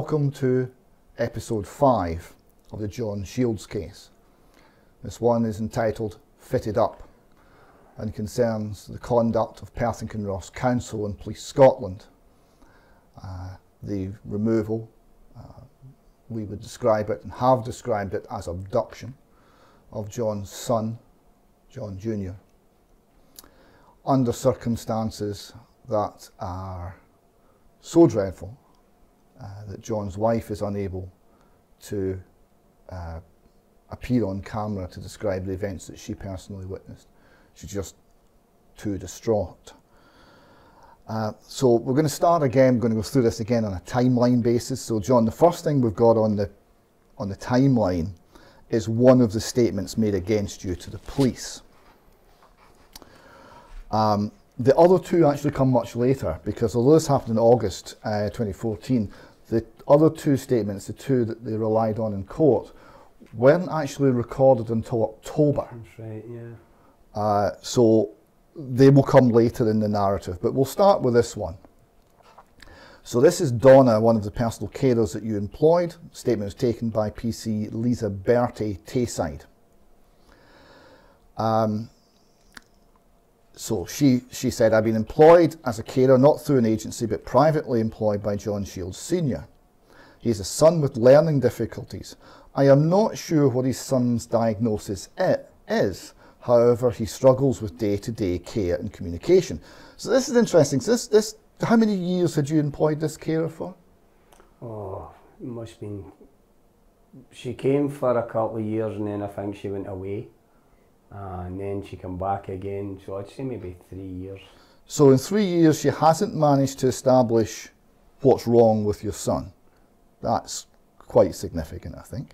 welcome to episode 5 of the John Shields case. This one is entitled Fitted Up and concerns the conduct of Perth and Kinross Council and Police Scotland. The removal, we would describe it and have described it as abduction of John's son, John Jr., under circumstances that are so dreadful that John's wife is unable to appear on camera to describe the events that she personally witnessed. She's just too distraught. So we're going to start again. We're going to go through this again on a timeline basis. So John, the first thing we've got on the timeline is one of the statements made against you to the police. The other two actually come much later, because although this happened in August 2014, the other two statements, the two that they relied on in court, weren't actually recorded until October. That's right, yeah. So they will come later in the narrative, but we'll start with this one. So this is Donna, one of the personal carers that you employed. Statement was taken by PC Lisa Bertie Tayside. So she said, I've been employed as a carer, not through an agency, but privately employed by John Shields Sr. He is a son with learning difficulties. I am not sure what his son's diagnosis is. However, he struggles with day-to-day care and communication. So this is interesting. So this, how many years had you employed this carer for? Oh, it must have been... She came for a couple of years and then I think she went away. And then she came back again, so I'd say maybe 3 years. So in 3 years she hasn't managed to establish what's wrong with your son. That's quite significant, I think.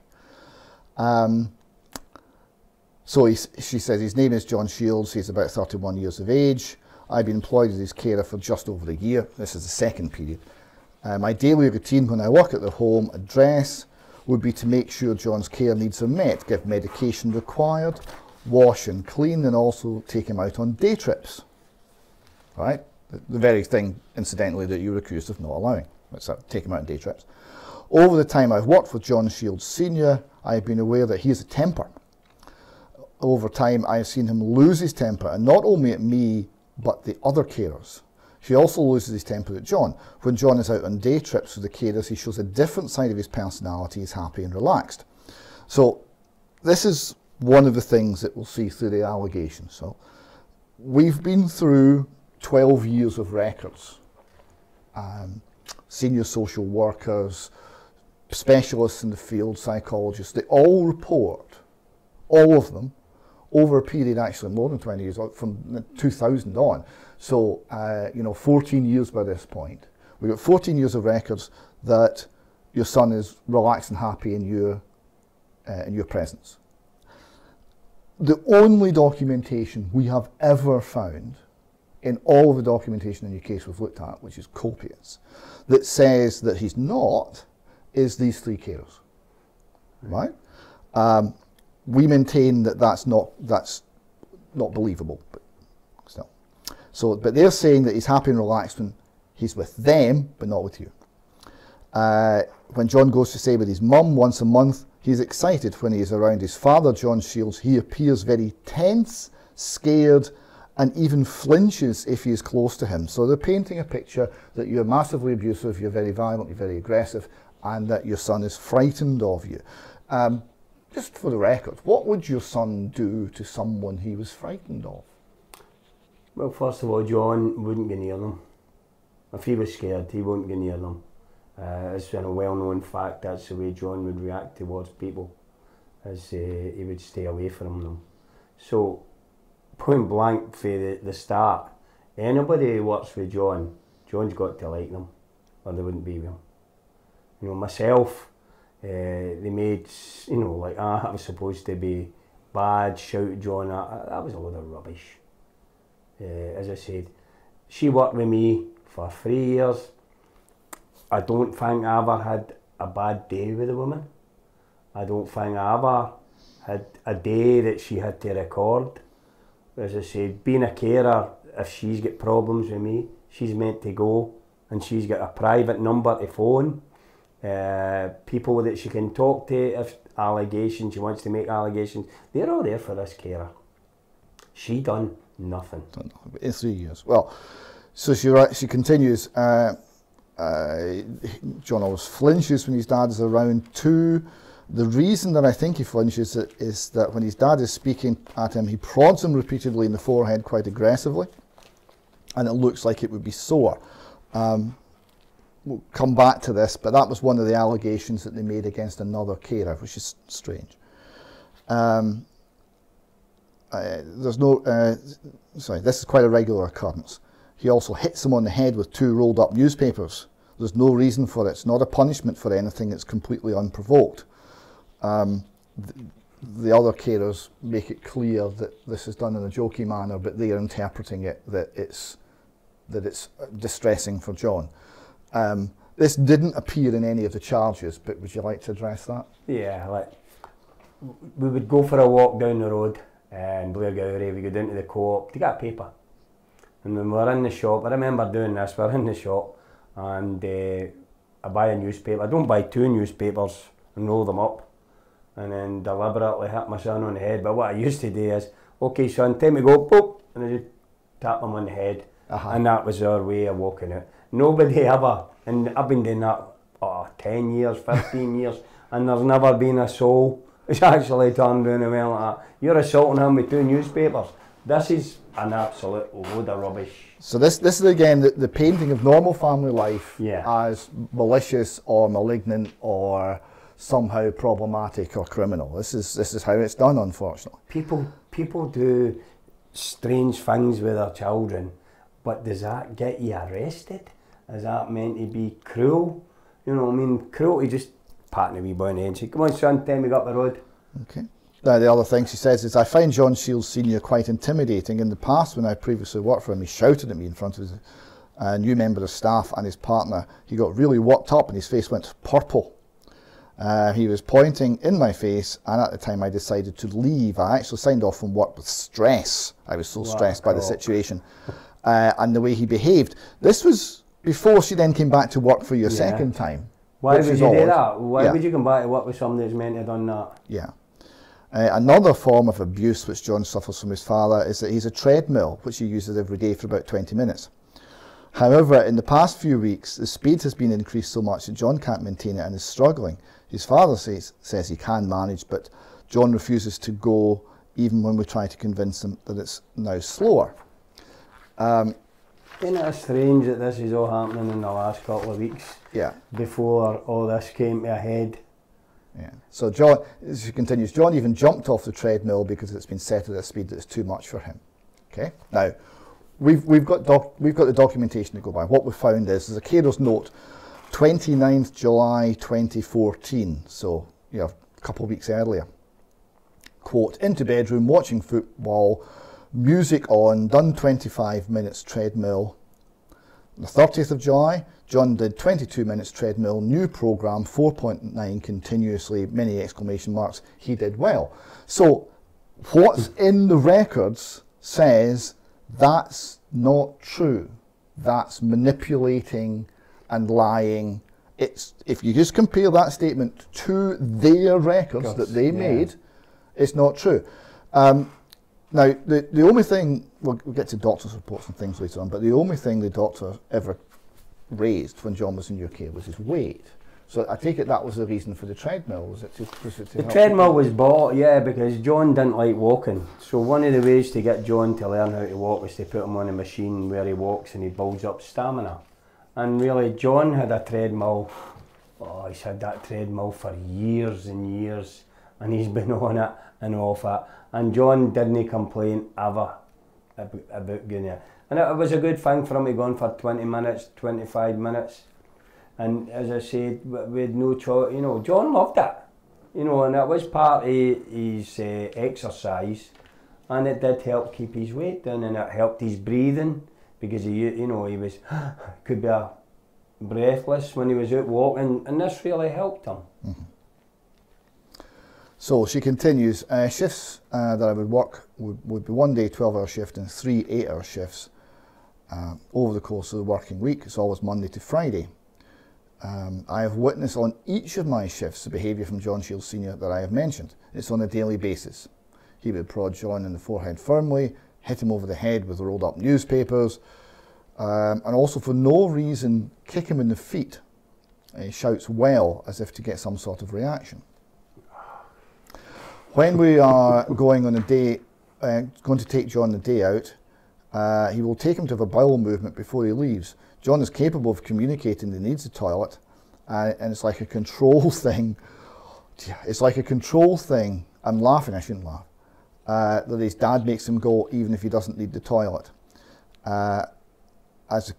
So she says his name is John Shields, he's about 31 years of age. I've been employed as his carer for just over a year. This is the second period. My daily routine when I work at the home address would be to make sure John's care needs are met, give medication required, wash and clean, and also take him out on day trips. Right? The very thing, incidentally, that you were accused of not allowing. Let's take him out on day trips. Over the time I've worked with John Shields Sr., I've been aware that he has a temper. Over time, I've seen him lose his temper, and not only at me, but the other carers. She also loses his temper at John. When John is out on day trips with the carers, he shows a different side of his personality. He's happy and relaxed. So this is one of the things that we'll see through the allegations. So we've been through 12 years of records. Senior social workers, specialists in the field, psychologists, they all report, all of them, over a period actually more than 20 years, from 2000 on. So, 14 years by this point. We've got 14 years of records that your son is relaxed and happy in your presence. The only documentation we have ever found in all of the documentation in your case we've looked at, which is copious, that says that he's not, is these three carers, right? We maintain that that's not believable, but still. So, but they're saying that he's happy and relaxed when he's with them, but not with you. When John goes to stay with his mum once a month, he's excited. When he is around his father, John Shields, he appears very tense, scared, and even flinches if he is close to him. So they're painting a picture that you're massively abusive, you're very violent, you're very aggressive, and that your son is frightened of you. Just for the record, what would your son do to someone he was frightened of? Well, first of all, John wouldn't go near them. If he was scared, he wouldn't go near them. It's a well-known fact, that's the way John would react towards people, as he would stay away from them. So, point blank for the start, anybody who works with John, John's got to like them, or they wouldn't be with him. Myself, they made, like, I was supposed to be bad, shout at John, that was a load of rubbish. As I said, she worked with me for 3 years. I don't think I ever had a bad day with a woman. I don't think I ever had a day that she had to record. As I said, being a carer, if she's got problems with me, she's meant to go and she's got a private number to phone people that she can talk to if allegations, she wants to make allegations. They're all there for this carer. She done nothing. In 3 years. Well, so she continues, John always flinches when his dad is around too. The reason that I think he flinches is that when his dad is speaking at him, he prods him repeatedly in the forehead quite aggressively, and it looks like it would be sore. We'll come back to this, but that was one of the allegations that they made against another carer, which is strange. This is quite a regular occurrence. He also hits him on the head with 2 rolled up newspapers. There's no reason for it. It's not a punishment for anything. It's completely unprovoked. The other carers make it clear that this is done in a jokey manner, but they are interpreting it that it's distressing for John. This didn't appear in any of the charges, but would you like to address that? Yeah, like we would go for a walk down the road in Blairgowrie. We go down to the Co-op to get paper, and when we were in the shop, I remember doing this. We were in the shop, and I buy a newspaper. I don't buy 2 newspapers and roll them up and then deliberately hit my son on the head. But what I used to do is, okay son, time to go, boop, and I just tap him on the head. And that was our way of walking out. Nobody ever, and I've been doing that 10 years, 15 years, and there's never been a soul who's actually turned around and went like that. You're assaulting him with 2 newspapers. This is an absolute load of rubbish. So this is again the painting of normal family life as malicious or malignant or somehow problematic or criminal. This is how it's done, unfortunately. People do strange things with their children, but does that get you arrested? Is that meant to be cruel? You know what I mean? Cruelty, just patting a wee boy on the head and say, come on son, time we got the road. Okay. Now the other thing she says is, I find John Shields Senior quite intimidating. In the past, when I previously worked for him, he shouted at me in front of a new member of staff and his partner. He got really worked up and his face went purple. He was pointing in my face, and at the time I decided to leave. I actually signed off from work with stress. I was so stressed by the situation and the way he behaved. This was before she then came back to work for you a second time. Why would you do that? Why would you come back to work with somebody that's meant to have done that? Yeah. Another form of abuse which John suffers from his father is that he's a treadmill which he uses every day for about 20 minutes. However, in the past few weeks, the speed has been increased so much that John can't maintain it and is struggling. His father says he can manage, but John refuses to go even when we try to convince him that it's now slower. Isn't it strange that this is all happening in the last couple of weeks? Yeah. Before all this came to a head. Yeah. So John, as she continues, John even jumped off the treadmill because it's been set at a speed that's too much for him. Okay. Now, we've got the documentation to go by. What we found is there's a carer's note, 29th July 2014. So a couple of weeks earlier. Quote: into bedroom, watching football, music on, done 25 minutes treadmill. The 30th of July, John did 22 minutes treadmill, new programme, 4.9 continuously, many exclamation marks, he did well. So what's in the records says that's not true. That's manipulating and lying. If you just compare that statement to their records that they made, it's not true. Now, the only thing, we'll get to doctor's reports and things later on, but the only thing the doctor ever raised when John was in your care was his weight. So I take it that was the reason for the treadmill, was it to the treadmill was bought, because John didn't like walking. So one of the ways to get John to learn how to walk was to put him on a machine where he walks and he builds up stamina. And really, John had a treadmill, he's had that treadmill for years and years, and he's been on it and off it. And John didn't complain ever about going there. And it was a good thing for him to go on for 20 minutes, 25 minutes. And as I said, we had no choice, John loved it. And it was part of his exercise. And it did help keep his weight down, and it helped his breathing, because he was, could be breathless when he was out walking, and this really helped him. Mm-hmm. So she continues, shifts that I would work would be one day 12-hour shift and 3 8-hour shifts over the course of the working week. It's always Monday to Friday. I have witnessed on each of my shifts the behaviour from John Shields Sr. that I have mentioned. It's on a daily basis. He would prod John in the forehead firmly, hit him over the head with rolled up newspapers, and also for no reason kick him in the feet. He shouts well as if to get some sort of reaction. When we are going on a day, going to take John the day out, he will take him to have a bowel movement before he leaves. John is capable of communicating that he needs the toilet, and it's like a control thing. It's like a control thing. I'm laughing, I shouldn't laugh. That his dad makes him go even if he doesn't need the toilet. As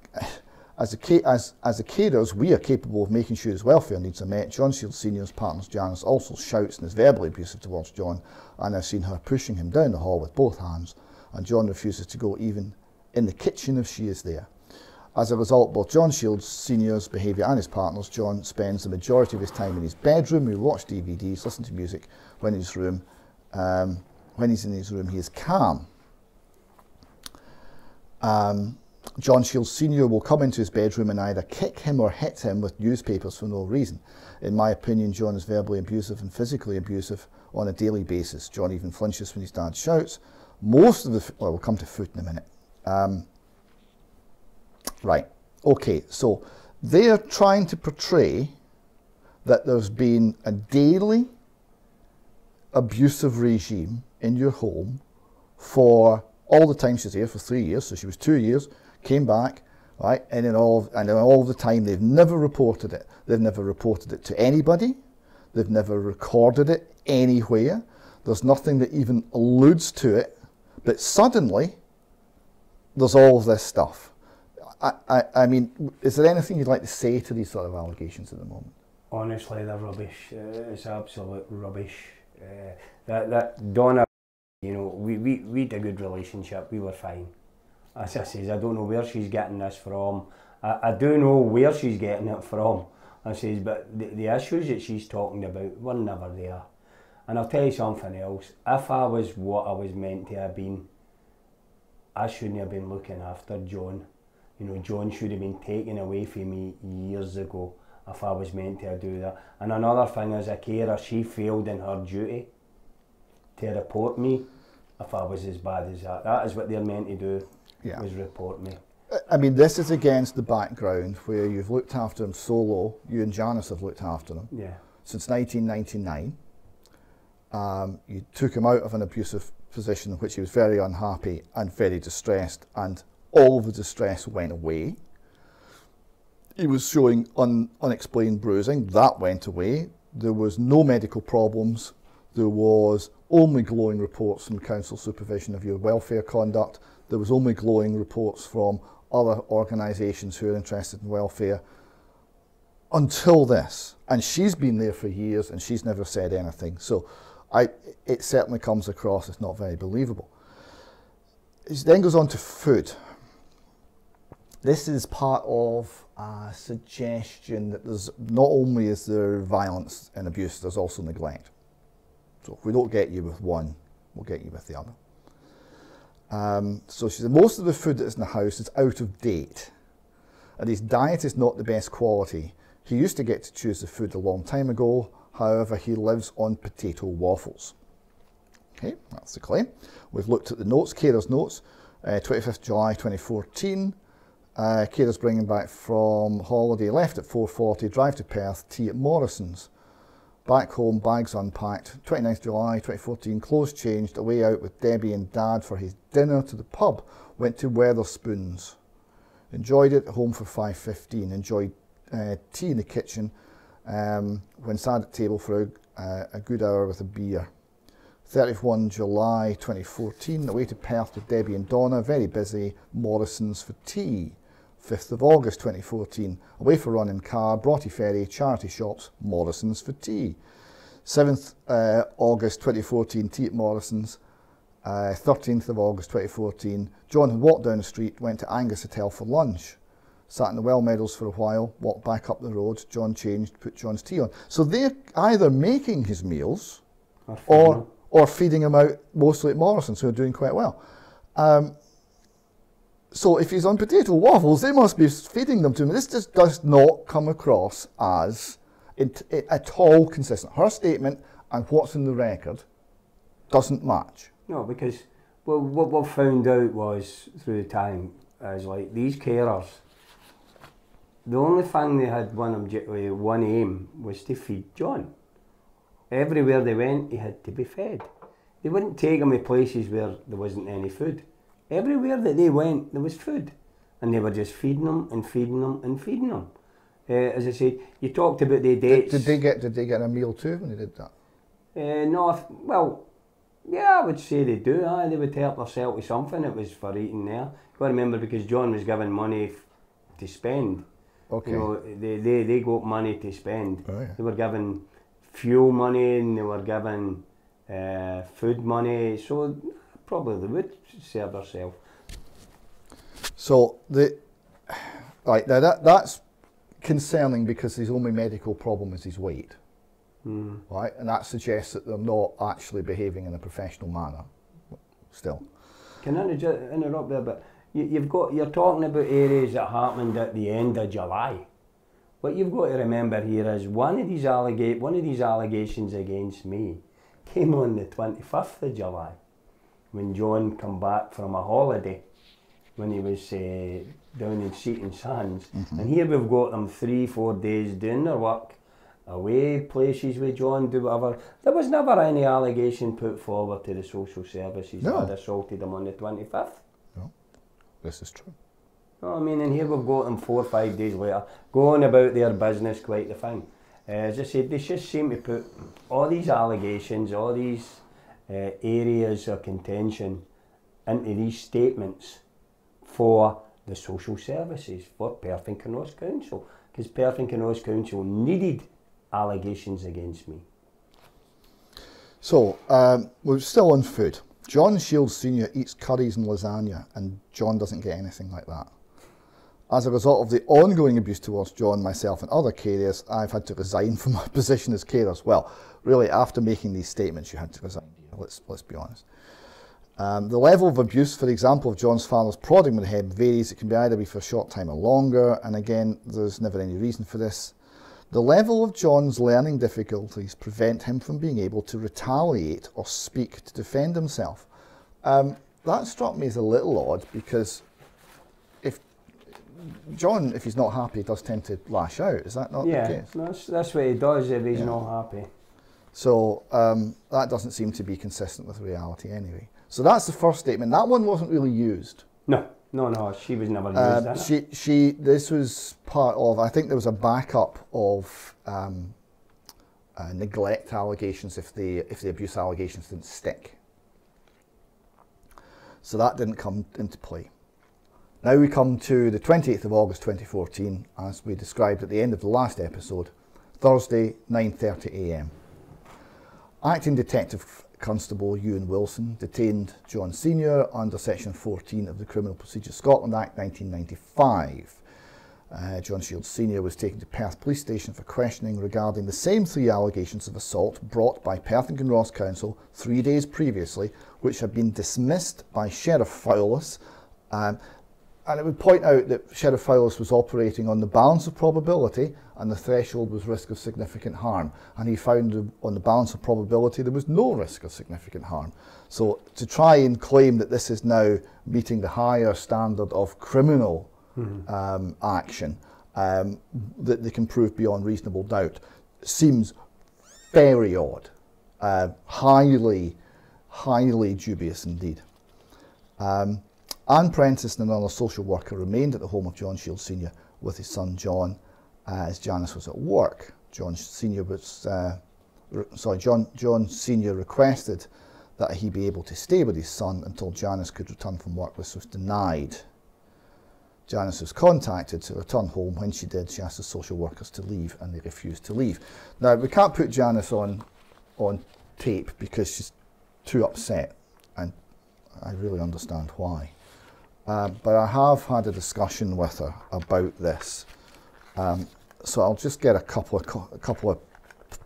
the carers, we are capable of making sure his welfare needs are met. John Shields Sr.'s partner Janice also shouts and is verbally abusive towards John, and I've seen her pushing him down the hall with both hands, and John refuses to go even in the kitchen if she is there. As a result, both John Shields Sr.'s behaviour and his partner's, John spends the majority of his time in his bedroom. We watch DVDs, listen to music when he's in his room, he is calm. John Shields Sr. will come into his bedroom and either kick him or hit him with newspapers for no reason. In my opinion, John is verbally abusive and physically abusive on a daily basis. John even flinches when his dad shouts. Most of the, well, we'll come to food in a minute. Right, okay, so they're trying to portray that there's been a daily abusive regime in your home for all the time she's here, for 3 years, so she was 2 years, came back, right, and in all the time they've never reported it. They've never reported it to anybody. They've never recorded it anywhere. There's nothing that even alludes to it, but suddenly there's all of this stuff. I mean, is there anything you'd like to say to these sort of allegations at the moment? Honestly, they're rubbish. It's absolute rubbish. That Donna, you know, we had a good relationship. We were fine. As I says, I don't know where she's getting this from. I do know where she's getting it from. I says, but the issues that she's talking about were never there. And I'll tell you something else. If I was what I was meant to have been, I shouldn't have been looking after John. You know, John should have been taken away from me years ago if I was meant to do that. And another thing, as a carer, she failed in her duty to report me if I was as bad as that. That is what they're meant to do, was report me. I mean, this is against the background where you've looked after him solo. You and Janice have looked after him since 1999. You took him out of an abusive position in which he was very unhappy and very distressed, and all of the distress went away. He was showing unexplained bruising. That went away. There was no medical problems. There was only glowing reports from council supervision of your welfare conduct. There was only glowing reports from other organisations who are interested in welfare until this. And she's been there for years and she's never said anything. So it certainly comes across as not very believable. It then goes on to food. This is part of a suggestion that there's not only is there violence and abuse, there's also neglect. So if we don't get you with one, we'll get you with the other. So she said most of the food that is in the house is out of date, and his diet is not the best quality. He used to get to choose the food a long time ago. However, he lives on potato waffles. Okay, that's the claim. We've looked at the notes, carer's notes, 25th July 2014. Carer's bringing back from holiday, left at 4:40, drive to Perth, tea at Morrison's. Back home, bags unpacked, 29th July 2014, clothes changed, away out with Debbie and Dad for his dinner to the pub, went to Wetherspoons. Enjoyed it, home for 5:15, enjoyed tea in the kitchen, when sat at table for a good hour with a beer. 31 July 2014, away to Perth with Debbie and Donna, very busy, Morrison's for tea. 5th of August 2014, away for run in car, Broughty Ferry, charity shops, Morrison's for tea. 7th August 2014, tea at Morrison's. 13th of August 2014, John had walked down the street, went to Angus Hotel for lunch. Sat in the Well Meadows for a while, walked back up the road, John changed, put John's tea on. So they're either making his meals or feeding him out mostly at Morrison's, who are doing quite well. So if he's on potato waffles, they must be feeding them to him. This just does not come across as at all consistent. Her statement and what's in the record doesn't match. No, because what we found out was through the time is like these carers, the only thing they had one aim was to feed John. Everywhere they went, he had to be fed. They wouldn't take him to places where there wasn't any food. Everywhere that they went, there was food. And they were just feeding them and feeding them and feeding them. As I said, you talked about the dates. Did they get a meal too when they did that? No, well, yeah, I would say they do. They would help themselves with something. It was for eating there. You've got to remember, because John was given money to spend. Okay. You know, they got money to spend. Oh, yeah. They were given fuel money and they were given food money. So probably they would serve themselves. So right now that's concerning, because his only medical problem is his weight. Right, and that suggests that they're not actually behaving in a professional manner. Still, can I interrupt there? But you're talking about areas that happened at the end of July. What you've got to remember here is one of these allegations against me came on the 25th of July, when John come back from a holiday, when he was down in Seaton Sands, and here we've got them 3-4 days doing their work, away places with John, do whatever. There was never any allegation put forward to the social services that had assaulted him on the 25th. No, this is true. No, I mean, and here we've got them 4 or 5 days later, going about their business quite the thing. As I said, they just seem to put all these allegations, all these areas of contention into these statements for the social services, for Perth and Kinross Council, because Perth and Kinross Council needed allegations against me. So, we're still on food. John Shields Sr. eats curries and lasagna, and John doesn't get anything like that. As a result of the ongoing abuse towards John, myself and other carers, I've had to resign from my position as carers. Well, really, after making these statements, you had to resign. Let's be honest. The level of abuse, for example, of John's father's prodding with the head varies. It can either be for a short time or longer, and again, there's never any reason for this. The level of John's learning difficulties prevent him from being able to retaliate or speak to defend himself. That struck me as a little odd, because if John, if he's not happy, does tend to lash out. Is that not the case? Yeah, that's what he does if he's not happy. So that doesn't seem to be consistent with reality anyway. So that's the first statement. That one wasn't really used. No, she was never used. This was part of, I think there was a backup of neglect allegations if the abuse allegations didn't stick. So that didn't come into play. Now we come to the 28th of August 2014, as we described at the end of the last episode, Thursday, 9:30 a.m. Acting Detective Constable Ewan Wilson detained John Sr. under Section 14 of the Criminal Procedure Scotland Act 1995. John Shields Sr. was taken to Perth Police Station for questioning regarding the same 3 allegations of assault brought by Perth and Kinross Council 3 days previously, which had been dismissed by Sheriff Fowlis. And it would point out that Sheriff Fowlis was operating on the balance of probability, and the threshold was risk of significant harm. And he found on the balance of probability there was no risk of significant harm. So to try and claim that this is now meeting the higher standard of criminal action that they can prove beyond reasonable doubt seems very odd, highly dubious indeed. Anne Prentice and another social worker remained at the home of John Shields Sr. with his son John as Janice was at work. John Sr. requested that he be able to stay with his son until Janice could return from work. This was denied. Janice was contacted to return home. When she did, she asked the social workers to leave, and they refused to leave. Now, we can't put Janice on tape because she's too upset, and I really understand why. But I have had a discussion with her about this. So I'll just get a couple of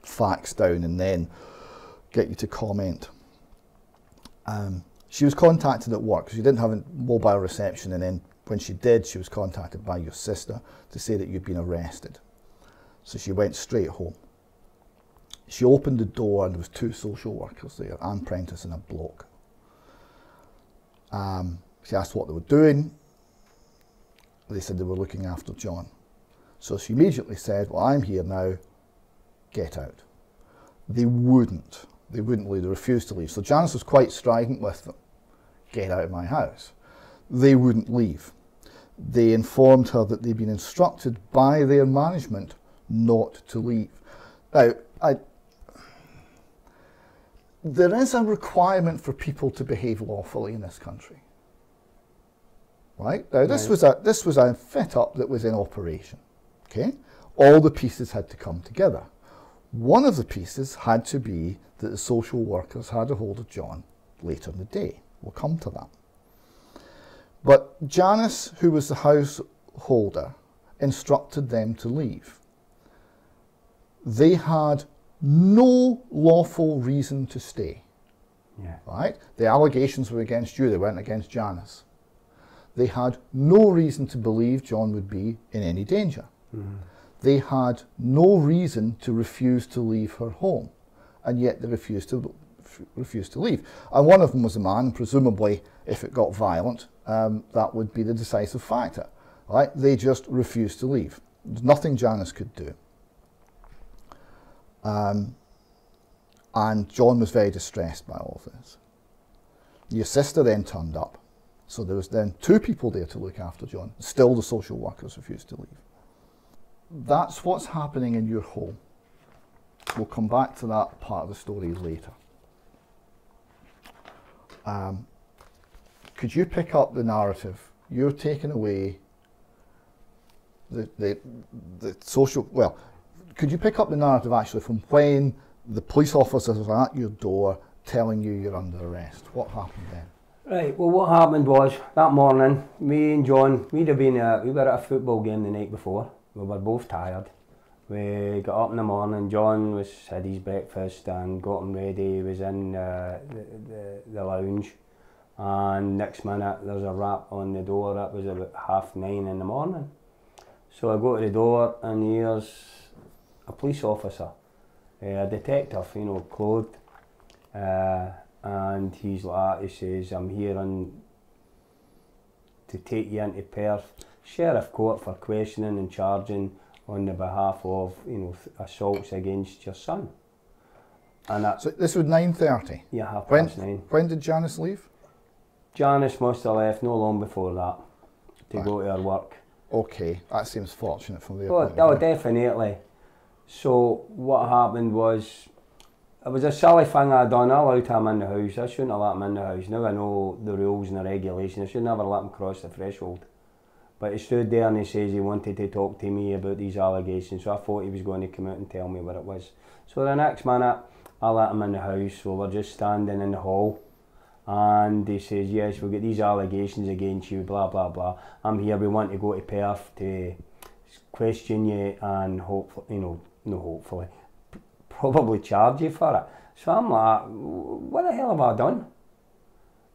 facts down and then get you to comment. She was contacted at work because she didn't have a mobile reception, and then when she did, she was contacted by your sister to say that you'd been arrested. So she went straight home. She opened the door and there was 2 social workers there, Anne Prentice and a bloke. She asked what they were doing. They said they were looking after John. So she immediately said, well, I'm here now, get out. They wouldn't leave, they refused to leave. So Janice was quite strident with them, get out of my house. They wouldn't leave. They informed her that they'd been instructed by their management not to leave. Now, there is a requirement for people to behave lawfully in this country. Right? Now, this was a fit-up that was in operation. Okay? All the pieces had to come together. One of the pieces had to be that the social workers had a hold of John later in the day. We'll come to that. But Janice, who was the householder, instructed them to leave. They had no lawful reason to stay. Yeah. Right? The allegations were against you, they weren't against Janice. They had no reason to believe John would be in any danger. Mm-hmm. They had no reason to refuse to leave her home, and yet they refused to leave. And one of them was a man, presumably, if it got violent, that would be the decisive factor. Right? They just refused to leave. There's nothing Janice could do. And John was very distressed by all of this. Your sister then turned up. So there was then 2 people there to look after John. Still the social workers refused to leave. That's what's happening in your home. We'll come back to that part of the story later. Could you pick up the narrative? You're taking away the social, well, could you pick up the narrative actually from when the police officers were at your door telling you you're under arrest? What happened then? Right, well what happened was, that morning, me and John, we were at a football game the night before. We were both tired. We got up in the morning, John had his breakfast and got him ready. He was in the lounge, and next minute there's a rap on the door. That was about 9:30 in the morning. So I go to the door and here's a police officer, a detective, you know, clothed. And he's like, he says, I'm here to take you into Perth Sheriff Court for questioning and charging on the behalf of, you know, assaults against your son. And that, so this was 9:30? Yeah, 9:30. When did Janice leave? Janice must have left no long before that to go to her work. Okay, that seems fortunate from their point of view. Oh, definitely. So what happened was, it was a silly thing I'd done. I allowed him in the house. I shouldn't have let him in the house. Now I know the rules and the regulations. I should never let him cross the threshold. But he stood there and he says he wanted to talk to me about these allegations. So I thought he was going to come out and tell me what it was. So the next minute, I let him in the house. So we're just standing in the hall. And he says, yes, we've got these allegations against you, blah, blah, blah. I'm here, we want to go to Perth to question you and hopefully, you know, no hopefully, probably charge you for it. So I'm like, what the hell have I done?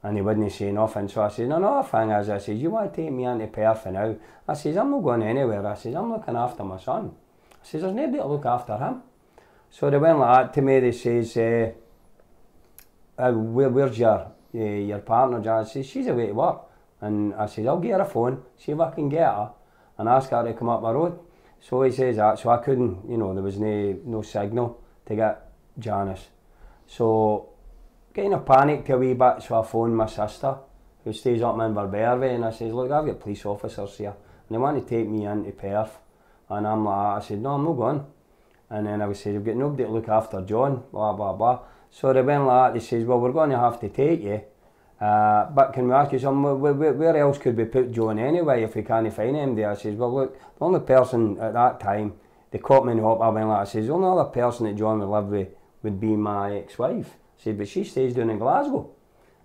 And he wouldn't say nothing. So I said, no, the thing is, I said, you want to take me into Perth now? I says, I'm not going anywhere. I says, I'm looking after my son. I says, there's nobody to look after him. So they went like that to me. They says, where's your partner? Jan says, she's away to work. And I says, I'll get her a phone, see if I can get her, and ask her to come up my road. So he says that, so I couldn't, you know, there was no signal to get Janice. So, kind of panicked a wee bit, so I phoned my sister, who stays up in Inverbervie, and I says, look, I've got police officers here, and they want to take me into Perth. And I'm like, I said, no, I'm not going. And then I said, I've got nobody to look after John, blah, blah, blah. So they went like that, they says, well, we're going to have to take you. But can we ask you something, where else could we put John anyway if we can't find him there? I says, well look, the only person at that time, they caught me in the hop, I went like, I says, the only other person that John would live with would be my ex-wife. I said, but she stays down in Glasgow.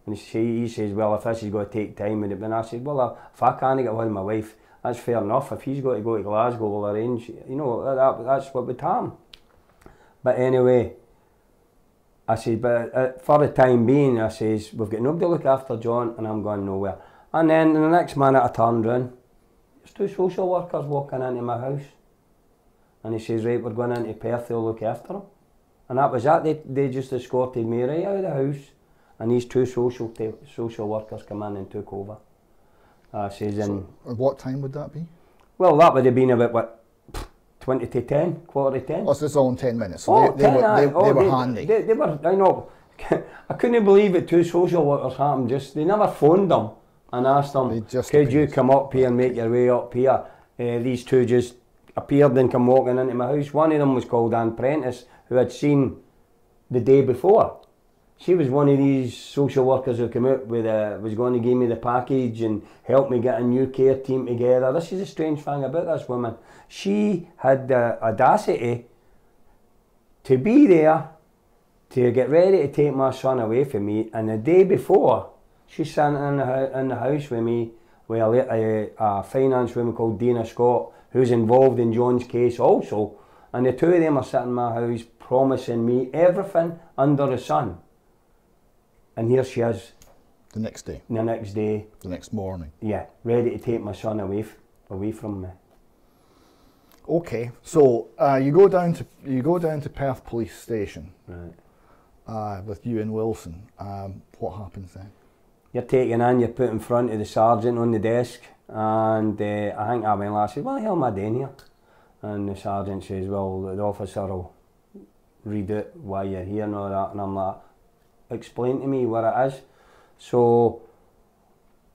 And he says, well, if this is going to take time, would it be? And I said, well, if I can't get hold of my wife, that's fair enough. If he's got to go to Glasgow, we'll arrange, you know, that's what would happen. But anyway, I said, but for the time being, I says, we've got nobody to look after John and I'm going nowhere. And then in the next minute I turned round, there's two social workers walking into my house. And he says, right, we're going into Perth, they'll look after him. And that was that. They just escorted me right out of the house. And these two social workers come in and took over. Says, So, at what time would that be? well, that would have been about, what, 20 to 10, quarter to 10. Oh, so it's all in 10 minutes. So Oh, they were handy. They were, I know. I couldn't believe it. Two social workers happened. They never phoned them and asked them, could you come up here and make your way up here? These two just appeared and come walking into my house. One of them was called Ann Prentice, who I'd seen the day before. She was one of these social workers who came out with was going to give me the package and help me get a new care team together. This is a strange thing about this woman. She had the audacity to be there to get ready to take my son away from me, and the day before she sat in the house with me with a finance woman called Dina Scott, who's involved in John's case also, and the two of them are sitting in my house promising me everything under the sun. And here she is. The next day. The next day. The next morning. Yeah, ready to take my son away from me. Okay, so you go down to Perth Police Station. Right. With you and Wilson. What happens then? You're taken in, you're put in front of the sergeant on the desk, and I think I went last, said, what the hell am I doing here? And the sergeant says, well, the officer will read it why you're here and all that, and I'm like, explain to me what it is. So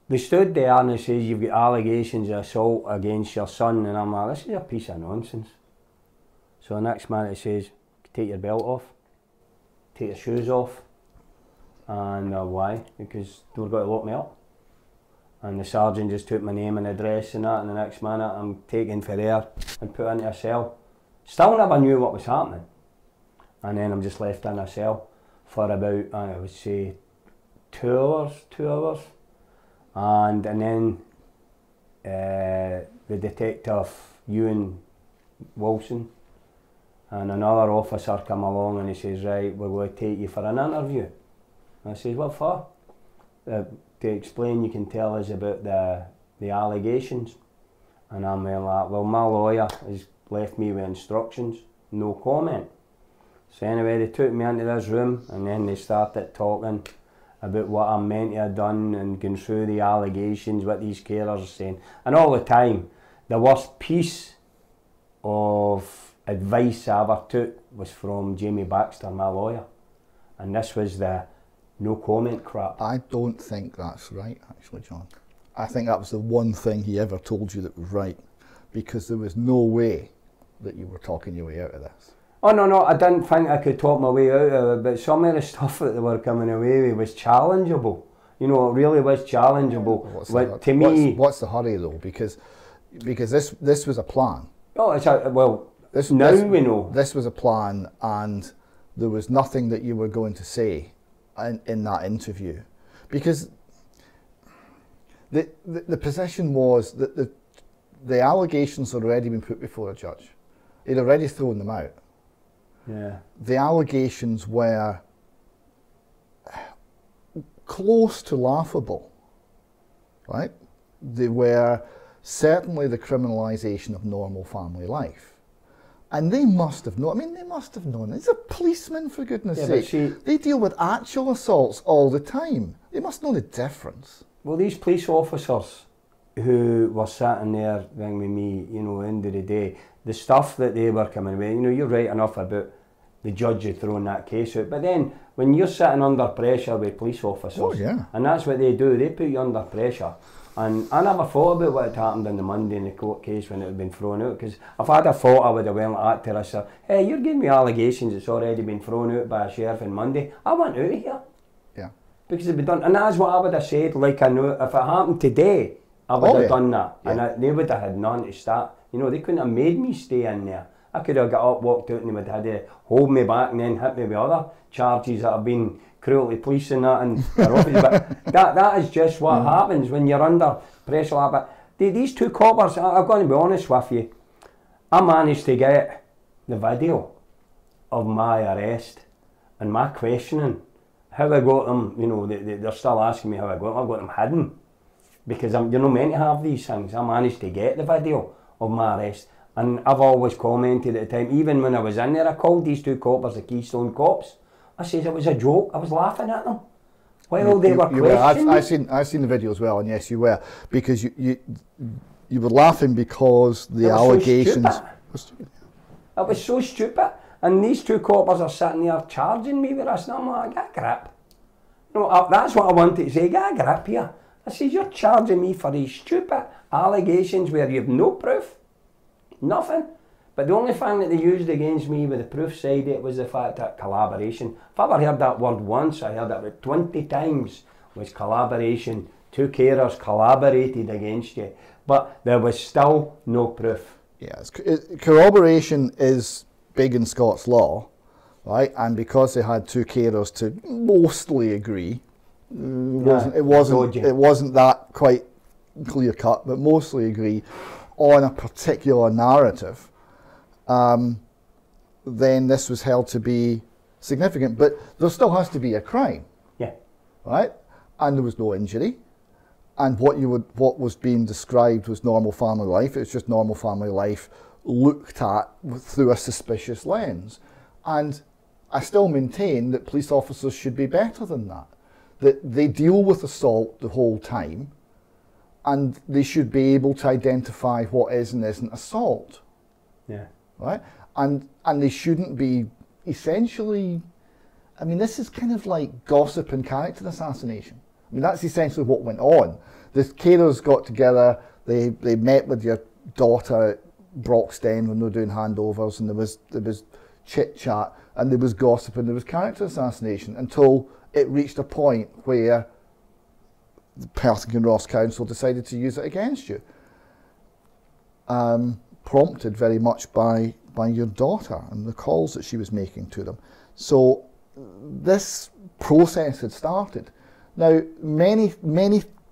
they stood there and they says, you've got allegations of assault against your son, and I'm like, this is a piece of nonsense. So the next minute it says, take your belt off, take your shoes off, and why? Because they were going to lock me up. And the sergeant just took my name and address and that, and the next minute I'm taken for there and put into a cell. Still never knew what was happening. And then I'm just left in a cell for about, I would say, 2 hours. And then the detective, Ewan Wilson, and another officer come along and he says, right, we're going to take you for an interview. And I says, what for? To explain, you can tell us about the allegations. And I'm like, well, my lawyer has left me with instructions, no comment. So anyway, they took me into this room and then they started talking about what I'm meant to have done and going through the allegations, what these carers are saying. And all the time, the worst piece of advice I ever took was from Jamie Baxter, my lawyer. And this was the no comment crap. I don't think that's right, actually, John. I think that was the one thing he ever told you that was right, because there was no way that you were talking your way out of this. Oh no, I didn't think I could talk my way out of it, but some of the stuff that they were coming away with was challengeable. You know, it really was challengeable. What's the hurry though? Because this was a plan. Oh, we know. This was a plan, and there was nothing that you were going to say in that interview, because the position was that the allegations had already been put before a judge. He'd already thrown them out. Yeah. The allegations were close to laughable, right? They were certainly the criminalisation of normal family life. And they must have known, they must have known. These are policemen, for goodness sake. They deal with actual assaults all the time. They must know the difference. Well, these police officers who were sitting there with me, end of the day, the stuff that they were coming with, you're right enough about the judge had thrown that case out, but then when you're sitting under pressure with police officers, and that's what they do, they put you under pressure. And I never thought about what had happened on the Monday in the court case when it had been thrown out, because if I'd have thought, I would have went like that to her, said, hey, you're giving me allegations that's already been thrown out by a sheriff on Monday. I want out of here. Yeah. Because it'd be done, and that's what I would have said, like I know, if it happened today, I would have done that, and they would have had none to start. They couldn't have made me stay in there. I could have got up, walked out, and they would have had to hold me back and then hit me with other charges that have been cruel to police and that, and their office. But that is just what happens when you're under pressure like that. These two coppers, I'm going to be honest with you, I managed to get the video of my arrest and my questioning, how I got them, they're still asking me how I got them hidden. because you're not meant to have these things. I managed to get the video of my arrest, and I've always commented at the time, even when I was in there, I called these two coppers the Keystone Cops. I said it was a joke, I was laughing at them while they were questioning me. I've seen the video as well, and yes, you were, because you were laughing because the allegations... It was so stupid, and these two coppers are sitting there charging me with this, and I'm like, get a grip. No, that's what I wanted to say, get a grip here. I said, you're charging me for these stupid allegations where you've no proof, nothing. But the only thing that they used against me with the proof side of it was the fact that collaboration. If I ever heard that word once, I heard it about 20 times, was collaboration. Two carers collaborated against you, but there was still no proof. Yeah, corroboration is big in Scots law, right? And because they had two carers to mostly agree, it wasn't that quite clear cut, but mostly agree on a particular narrative. Then this was held to be significant, but there still has to be a crime, right? And there was no injury, and what was being described was normal family life. It was just normal family life looked at through a suspicious lens, and I still maintain that police officers should be better than that. That they deal with assault the whole time, and they should be able to identify what is and isn't assault. Yeah. Right? And they shouldn't be essentially, I mean, this is kind of like gossip and character assassination. I mean, that's essentially what went on. The carers got together, they met with your daughter at Broxden when they were doing handovers, and there was chit chat, and there was gossip, and there was character assassination until it reached a point where the Partick and Ross Council decided to use it against you. Prompted very much by your daughter and the calls that she was making to them. So this process had started. Now, many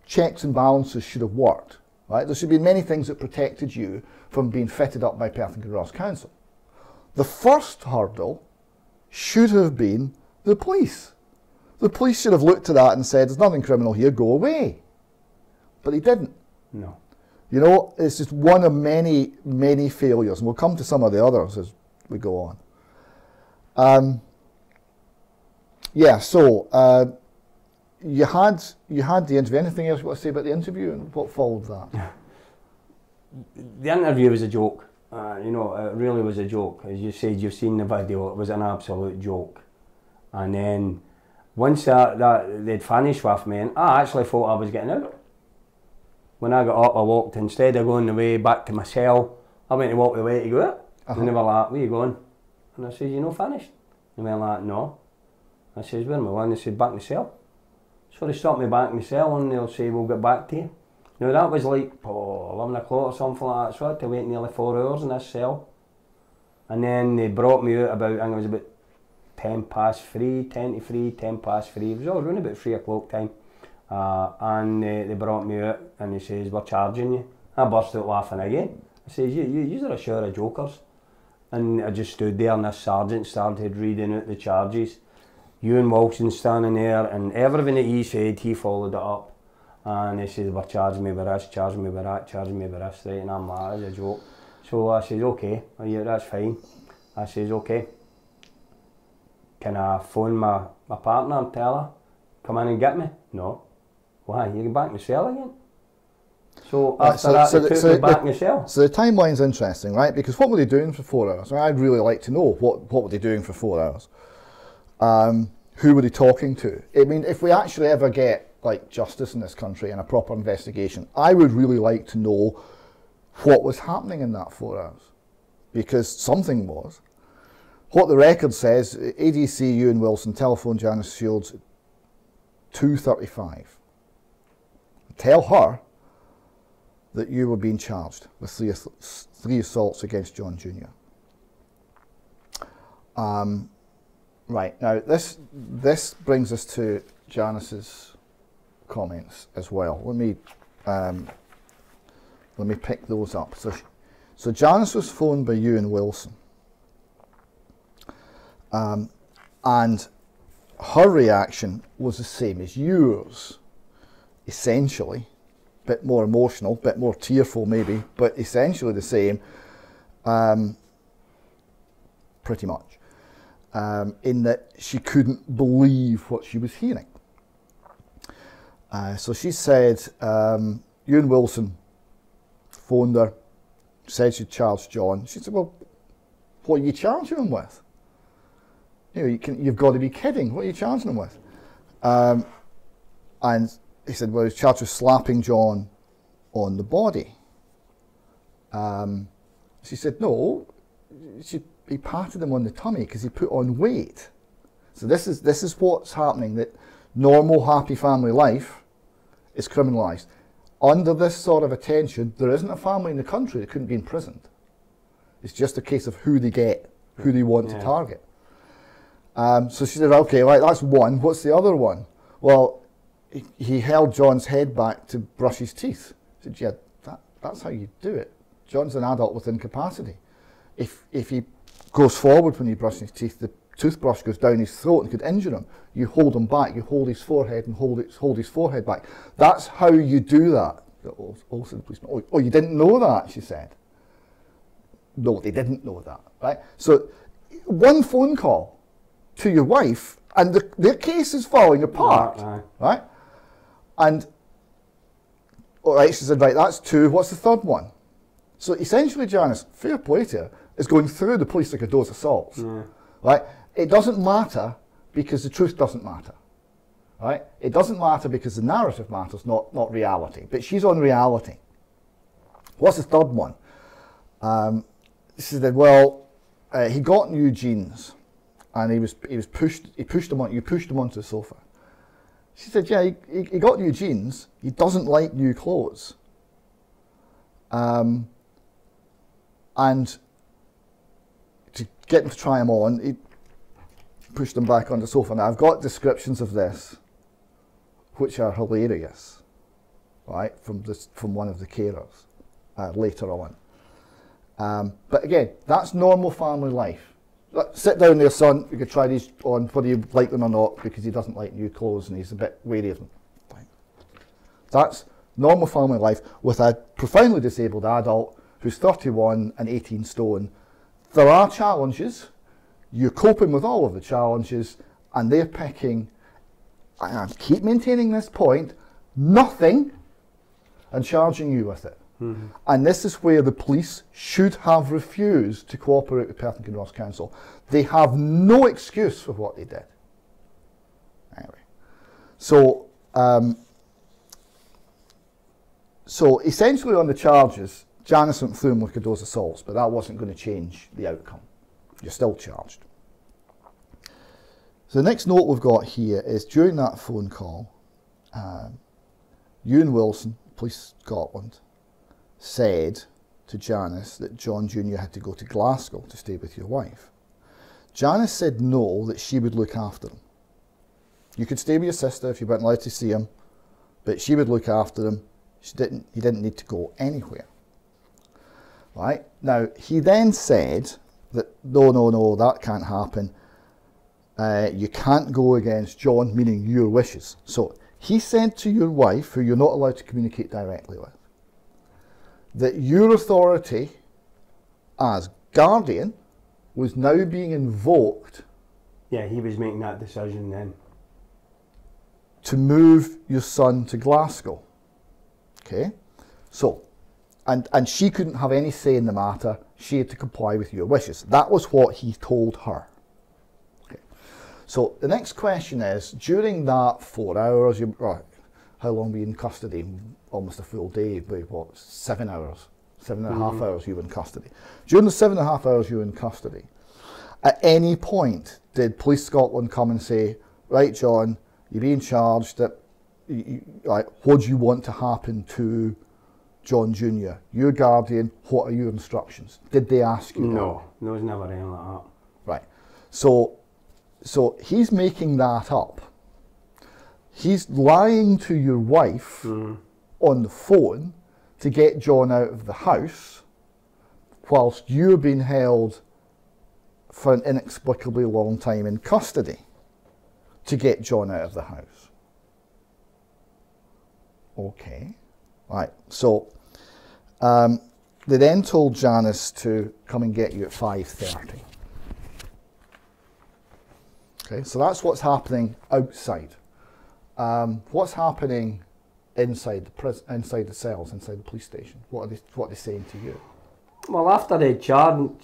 checks and balances should have worked, right? There should be many things that protected you from being fitted up by Partick and Ross Council. The first hurdle should have been the police. The police should have looked at that and said, there's nothing criminal here, go away. But they didn't. No. You know, it's just one of many, many failures, and we'll come to some of the others as we go on. You had the interview. Anything else you want to say about the interview and what followed that? The interview was a joke. You know, it really was a joke. As you said, you've seen the video, it was an absolute joke. And then once they'd finished with me, and I actually thought I was getting out. When I got up, I walked, instead of going the way back to my cell, I went to walk the way to go out. And they were like, where are you going? And I said, you not finished? And they were like, no. I said, where am I going? They said, back in the cell. So they stopped me back in the cell, and they'll say, we'll get back to you. Now that was like 11 o'clock or something like that, so I had to wait nearly 4 hours in this cell. And then they brought me out about, I think it was about 10 to 3, 10 past 3, it was all around about 3 o'clock time. And they brought me out and he says, we're charging you. I burst out laughing again. I says, you are a shower of jokers. And I just stood there, and this sergeant started reading out the charges. Ewan Wilson standing there, and everything that he said, he followed it up. And he says, we're charging me with this, charging me with that, charging me with this, right? And I'm like, that's a joke. So I says, okay, yeah, that's fine. I says, okay. Can I phone my partner and tell her, come in and get me? No. Why? You get back in the cell again? So after they took me back in the cell. So the timeline's interesting, right? Because what were they doing for 4 hours? I'd really like to know what were they doing for 4 hours. Who were they talking to? I mean, if we actually ever get like justice in this country and a proper investigation, I would really like to know what was happening in that 4 hours, because something was. What the record says, ADC Ewan Wilson telephoned Janice Shields at 2:35. Tell her that you were being charged with three assaults against John Jr. Right, now this brings us to Janice's comments as well. Let me pick those up. So Janice was phoned by Ewan Wilson, and her reaction was the same as yours, essentially, bit more emotional, bit more tearful maybe, but essentially the same, pretty much, in that she couldn't believe what she was hearing. So she said, Ewan Wilson phoned her, said she'd charged John. She said, well, what are you charging him with? You know, you've got to be kidding. What are you charging him with? And he said, well, he's charged with slapping John on the body. She said, no, he patted him on the tummy because he put on weight. So this is what's happening, that normal, happy family life is criminalised. Under this sort of attention, there isn't a family in the country that couldn't be imprisoned. It's just a case of who they get, who they want to target. So she said, okay, right, that's one. What's the other one? Well, he held John's head back to brush his teeth. I said, yeah, that's how you do it. John's an adult with incapacity. If he goes forward when he brushes his teeth, the toothbrush goes down his throat and could injure him. You hold him back, you hold his forehead and hold his forehead back. That's how you do that. Oh, you didn't know that, she said. No, they didn't know that, right? So one phone call to your wife and their case is falling apart, right? And, all right, she said, right, that's two. What's the third one? So essentially, Janice, fair play to her, is going through the police like a dose of salts, right? It doesn't matter because the truth doesn't matter, right? It doesn't matter because the narrative matters, not reality. But she's on reality. What's the third one? She said, well, he got new jeans, and you pushed him onto the sofa. She said, yeah, he got new jeans. He doesn't like new clothes. And to get him to try them on, he pushed them back on the sofa. Now, I've got descriptions of this, which are hilarious, right, from one of the carers later on. But again, that's normal family life. Sit down there, son, you could try these on, whether you like them or not, because he doesn't like new clothes and he's a bit wary of them. Fine. That's normal family life with a profoundly disabled adult who's 31 and 18 stone. There are challenges. You're coping with all of the challenges, and they're picking, I keep maintaining this point, nothing, and charging you with it. Mm-hmm. And this is where the police should have refused to cooperate with Perth and Kinross Council. They have no excuse for what they did. Anyway, so essentially on the charges, Janice went through them like a dose of salts, but that wasn't going to change the outcome. You're still charged. So the next note we've got here is during that phone call, Ewan Wilson, Police Scotland, said to Janice that John Jr. had to go to Glasgow to stay with your wife. Janice said no, that she would look after him. You could stay with your sister if you weren't allowed to see him, but she would look after him. He didn't need to go anywhere. Right? Now, he then said that no, that can't happen. You can't go against John, meaning your wishes. So he said to your wife, who you're not allowed to communicate directly with, that your authority as guardian was now being invoked. Yeah, he was making that decision then. To move your son to Glasgow. Okay? So, and she couldn't have any say in the matter. She had to comply with your wishes. That was what he told her. Okay. So the next question is, during that 4 hours, how long were you in custody? Almost a full day, what, 7 hours? 7.5 hours you were in custody. During the 7.5 hours you were in custody, at any point did Police Scotland come and say, right, John, you're being charged, that, what do you want to happen to John Jr., your guardian, what are your instructions? Did they ask you No, there was never anything like that. Right. So he's making that up. He's lying to your wife on the phone to get John out of the house, whilst you're being held for an inexplicably long time in custody to get John out of the house. Okay. Right, so they then told Janice to come and get you at 5:30. Okay, so that's what's happening outside. What's happening inside the cells, inside the police station? What are they saying to you? Well, after they charged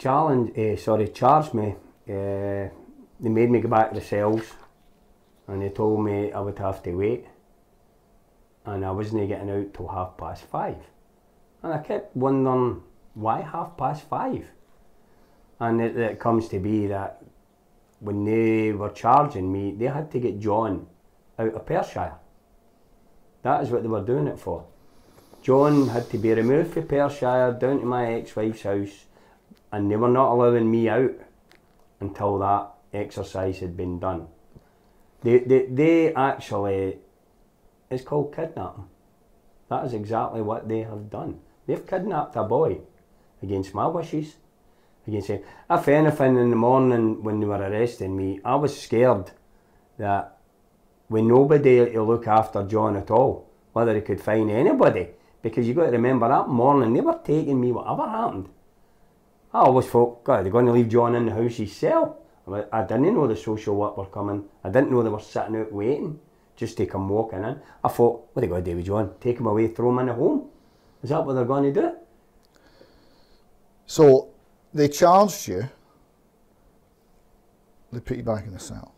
me, they made me go back to the cells, and they told me I would have to wait, and I wasn't getting out till 5:30. And I kept wondering, why 5:30? And it comes to be that when they were charging me, they had to get John out of Perthshire. That is what they were doing it for. John had to be removed from Perthshire down to my ex-wife's house, and they were not allowing me out until that exercise had been done. They actually, it's called kidnapping. That is exactly what they have done. They've kidnapped a boy against my wishes. Against him. If anything, in the morning when they were arresting me, I was scared that with nobody to look after John at all, whether he could find anybody, because you've got to remember that morning they were taking me whatever happened. I always thought, God, they're going to leave John in the house his cell. I didn't know the social work were coming. I didn't know they were sitting out waiting just to come walking in. I thought, what are they going to do with John? Take him away, throw him in the home? Is that what they're going to do? So they charged you, they put you back in the cell.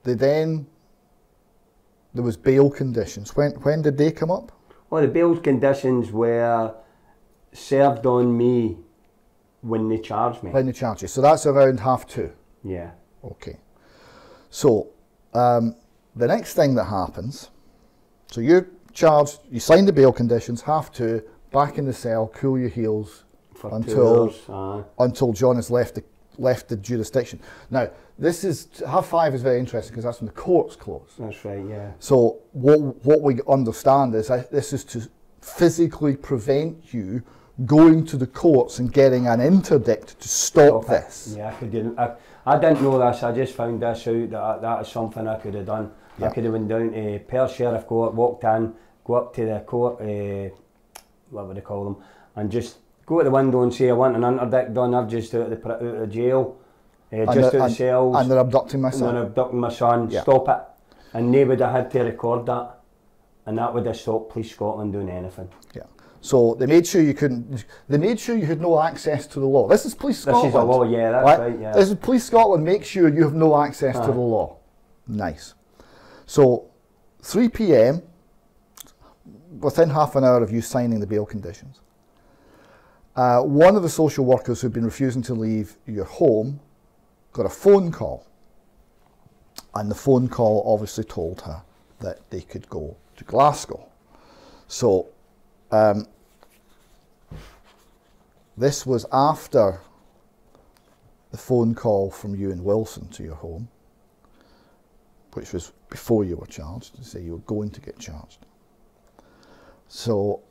There was bail conditions. When did they come up? Well, the bail conditions were served on me when they charged me. When they charged you. So that's around 2:30. Yeah. Okay. So the next thing that happens, so you're charged, you sign the bail conditions, 2:30, back in the cell, cool your heels For until 2 hours. until John has left the jurisdiction. Now, this is 5:30 is very interesting because that's when the courts close. That's right, yeah. So what we understand is this is to physically prevent you going to the courts and getting an interdict to stop this. Yeah, I didn't know this. I just found this out. That is something I could have done. Yeah. I could have went down to Perth Sheriff Court, walked in, go up to the court, what would they call them, and just go to the window and say, I want an interdict done. I've just out of jail, just out of cells. And they're abducting my son. And they're abducting my son. Yeah. Stop it. And they would have had to record that. And that would have stopped Police Scotland doing anything. Yeah. So they made sure you couldn't. They made sure you had no access to the law. This is Police Scotland. This is a law, yeah, that's right, yeah. This is Police Scotland. Make sure you have no access to the law. Nice. So 3 p.m. within half an hour of you signing the bail conditions, one of the social workers who'd been refusing to leave your home got a phone call, and the phone call obviously told her that they could go to Glasgow. So this was after the phone call from you and Wilson to your home, which was before you were charged, to say you were going to get charged. So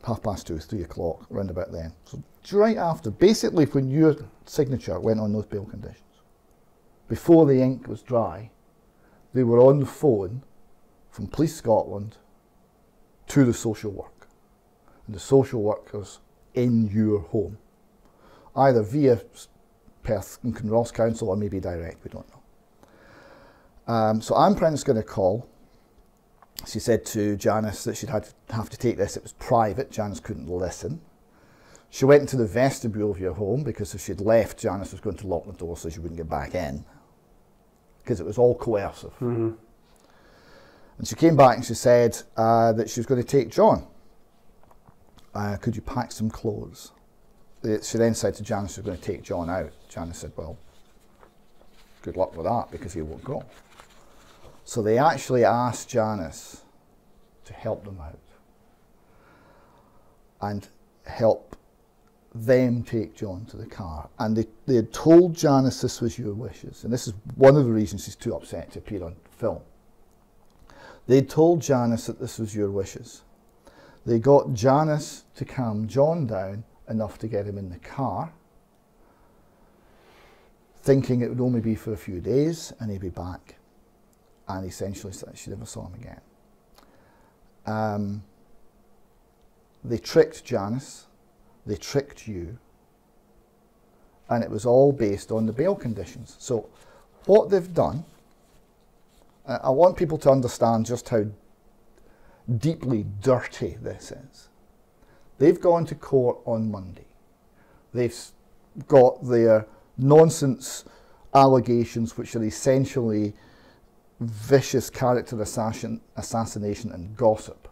2:30, 3 o'clock, around about then. So right after, basically when your signature went on those bail conditions, before the ink was dry, they were on the phone from Police Scotland to the social worker. And the social workers in your home, either via Perth and Kinross Council or maybe direct, we don't know. So Anne Prentice going to call. She said to Janice that she'd have to take this. It was private. Janice couldn't listen. She went into the vestibule of your home because if she'd left, Janice was going to lock the door so she wouldn't get back in, because it was all coercive. Mm-hmm. And she came back and she said that she was going to take John. Could you pack some clothes? She then said to Janice she was going to take John out. Janice said, well, good luck with that, because he won't go. So they actually asked Janice to help them out and help them take John to the car. And they had told Janice this was your wishes. And this is one of the reasons she's too upset to appear on film. They told Janice that this was your wishes. They got Janice to calm John down enough to get him in the car, thinking it would only be for a few days and he'd be back. And essentially she never saw him again. They tricked Janice, they tricked you, and it was all based on the bail conditions. So what they've done, I want people to understand just how deeply dirty this is. They've gone to court on Monday. They've got their nonsense allegations, which are essentially vicious character assassination and gossip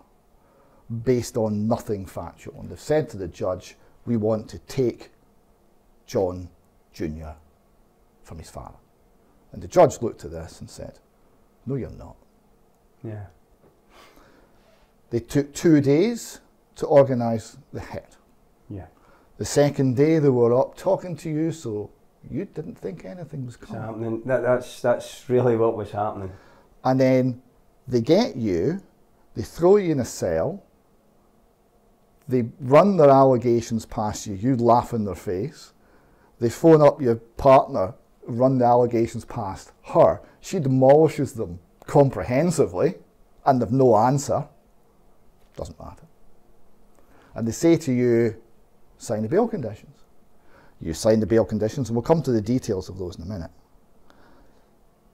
based on nothing factual. And they've said to the judge, we want to take John Jr. from his father. And the judge looked at this and said, no, you're not. Yeah. They took 2 days to organise the hit. Yeah. The second day they were up talking to you, so you didn't think anything was coming. That's really what was happening. And then they get you, they throw you in a cell, they run their allegations past you, you laugh in their face, they phone up your partner, run the allegations past her, she demolishes them comprehensively, and they've no answer. Doesn't matter. And they say to you, sign the bail conditions. You sign the bail conditions, and we'll come to the details of those in a minute.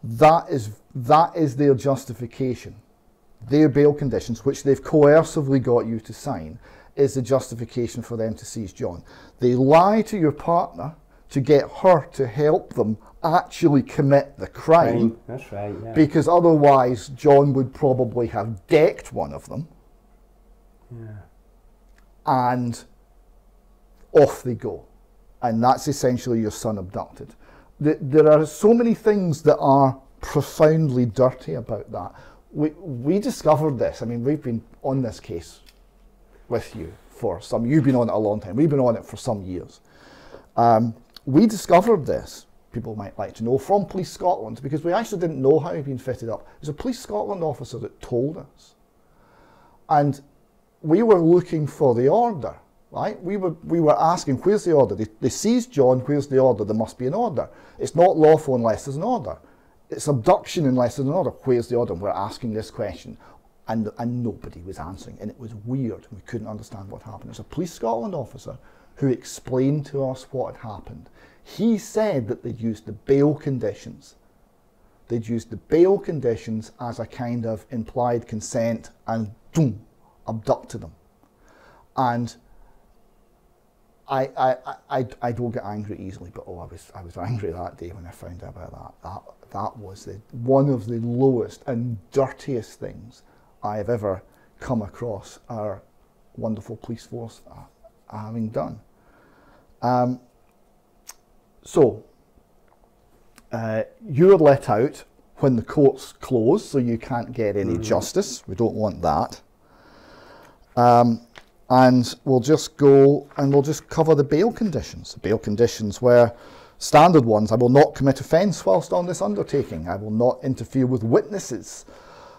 That is their justification. Their bail conditions, which they've coercively got you to sign, is the justification for them to seize John. They lie to your partner to get her to help them actually commit the crime. That's right, yeah. Because otherwise John would probably have decked one of them. Yeah. And off they go. And that's essentially your son abducted. There are so many things that are profoundly dirty about that. We discovered this. I mean, we've been on this case with you for some, you've been on it a long time. We've been on it for some years. We discovered this, people might like to know, from Police Scotland, because we actually didn't know how it had been fitted up. It was a Police Scotland officer that told us. And we were looking for the order, right? We were asking, where's the order? They seized John, where's the order? There must be an order. It's not lawful unless there's an order. It's abduction unless there's an order. Where's the order? And we're asking this question. And nobody was answering. And it was weird. We couldn't understand what happened. It was a Police Scotland officer who explained to us what had happened. He said that they'd used the bail conditions. They'd used the bail conditions as a kind of implied consent and boom, abducted them. And I don't get angry easily, but I was angry that day when I found out about that. That was one of the lowest and dirtiest things I have ever come across our wonderful police force having done. So you're let out when the courts close, so you can't get any justice. We don't want that. And we'll just go and we'll just cover the bail conditions. The bail conditions were standard ones. I will not commit offence whilst on this undertaking. I will not interfere with witnesses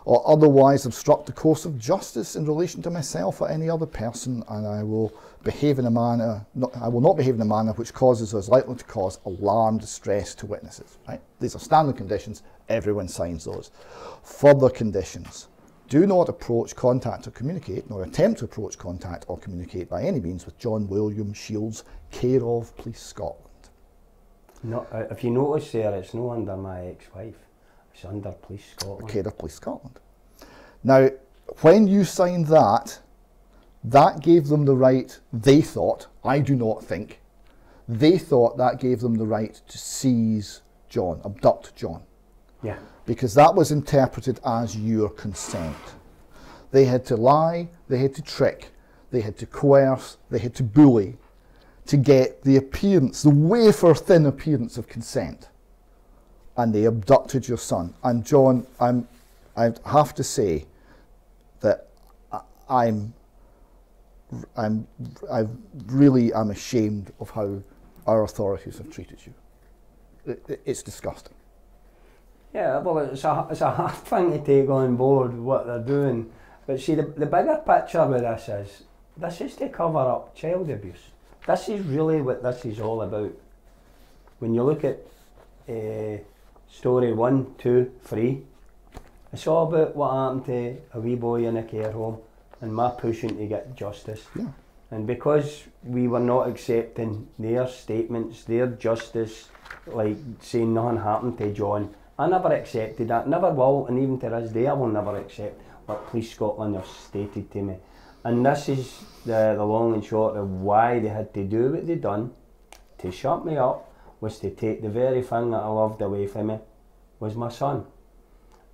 or otherwise obstruct the course of justice in relation to myself or any other person, and I will behave in a manner, I will not behave in a manner which causes or is likely to cause alarm, distress to witnesses. Right? These are standard conditions. Everyone signs those. Further conditions. Do not approach, contact or communicate, nor attempt to approach, contact or communicate by any means with John William Shields, care of Police Scotland. No, if you notice there, it's no under my ex-wife. It's under Police Scotland. Care of Police Scotland. Now, when you signed that, that gave them the right, they thought, I do not think, they thought that gave them the right to seize John, abduct John. Yeah. Because that was interpreted as your consent. They had to lie, they had to trick, they had to coerce, they had to bully to get the appearance, the wafer thin appearance of consent. And they abducted your son. And John, I have to say that I really am ashamed of how our authorities have treated you. It's disgusting. Yeah, well, it's a hard thing to take on board what they're doing. But see, the bigger picture with this is to cover up child abuse. This is really what this is all about. When you look at story 1, 2, 3, it's all about what happened to a wee boy in a care home. and my pushing to get justice. Yeah. And because we were not accepting their statements, their justice, like saying nothing happened to John, I never accepted that, never will, and even to this day I will never accept what Police Scotland have stated to me. And this is the long and short of why they had to do what they done to shut me up, was to take the very thing that I loved away from me, was my son,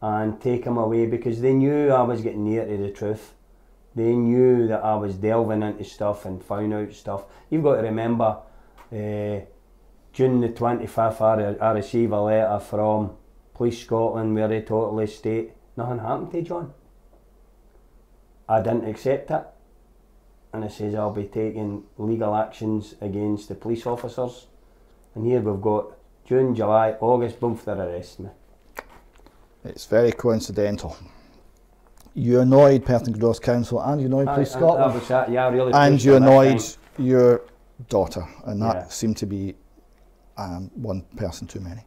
and take him away, because they knew I was getting near to the truth. They knew that I was delving into stuff and found out stuff. You've got to remember, June the 25th, I received a letter from Police Scotland where they totally state nothing happened to John. I didn't accept it, and it says I'll be taking legal actions against the police officers. And here we've got June, July, August, both for arresting me. It's very coincidental. You annoyed Perth Ross Council and you annoyed Police Scotland. That was that, yeah, really. And you annoyed your daughter, and that Yeah. seemed to be one person too many.